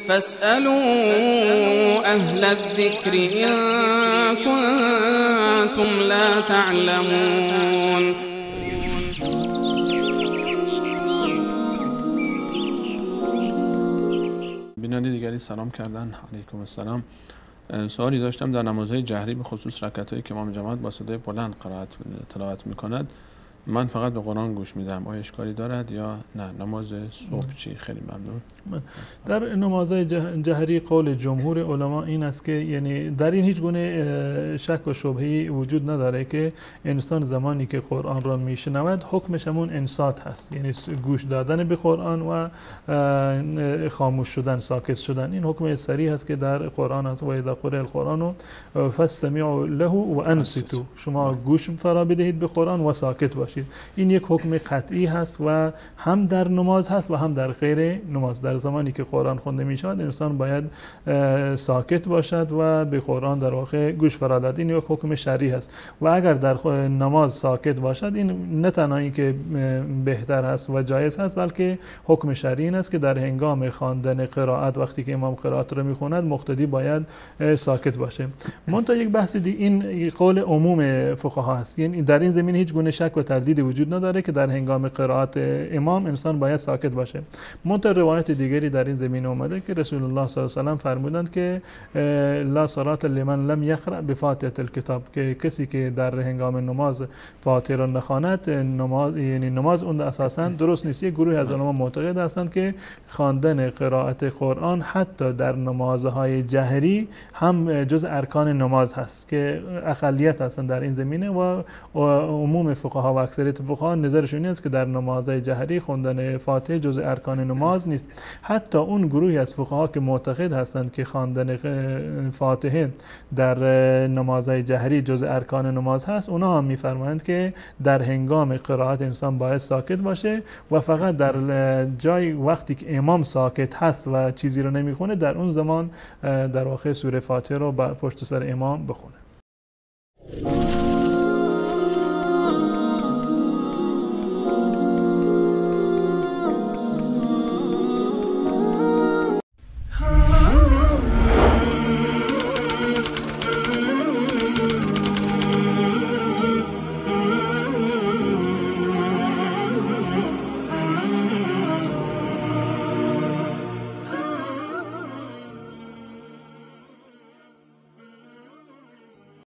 فاسألوا أهل الذكر إن كنتم لا تعلمون. بیننده دیگری سلام کردن. علیکم السلام. سوالی داشتم، در نمازهای جهری به خصوص رکعت‌هایی که امام جماعت با صدای بلند تلاوت می‌کند من فقط به قرآن گوش میدم، آیا اشکالی دارد یا نه؟ نماز صبح چی؟ خیلی ممنون. در نمازهای جهری قول جمهور علما این است که یعنی در این هیچ گونه شک و شبهه‌ای وجود نداره که انسان زمانی که قرآن را میشنود حکمش همون انصات هست، یعنی گوش دادن به قرآن و خاموش شدن، ساکت شدن. این حکم صریح است که در قرآن است: و اذا قرئ القرآن فاستمعوا له و انصتوا. شما گوش فرا بدهید به قرآن و ساکت باشید. این یک حکم قطعی هست و هم در نماز هست و هم در غیر نماز. در زمانی که قرآن خونده می شود انسان باید ساکت باشد و به قرآن در واقع گوش فرا داد. این یک حکم شرعی هست و اگر در نماز ساکت باشد این نه تنها اینکه بهتر هست و جایز هست، بلکه حکم شرعی این است که در هنگام خواندن قرائت وقتی که امام قرائت را میخواند مقتدی باید ساکت باشه. منتها یک بحث دیگه، این قول عموم فقها است، یعنی در این زمینه هیچ گونه شک و تردید وجود نداره که در هنگام قرائت امام انسان باید ساکت باشه. منتها روایت دیگری در این زمینه اومده که رسول الله صلی الله علیه و آله فرمودند که لا صلاة لمن لم یقرأ بفاتحة الکتاب، که کسی که در هنگام نماز فاتحه را نخواند نماز، یعنی نماز اون اساسا درست نیست. یک گروه از علما معتقد هستند که خواندن قرائت قرآن حتی در نمازهای جهری هم جز ارکان نماز هست که اقلیت هستند در این زمینه و عموم فقها و اکثریت فقها نظرشون این است که در نمازهای جهری خواندن فاتحه جز ارکان نماز نیست. حتی اون گروهی از فقها که معتقد هستند که خواندن فاتحه در نمازهای جهری جز ارکان نماز هست، اونا هم میفرمایند که در هنگام قرائت انسان باید ساکت باشه و فقط در جای وقتی که امام ساکت هست و چیزی رو نمیخونه در اون زمان در واقع سوره فاتحه رو پشت سر امام بخونه.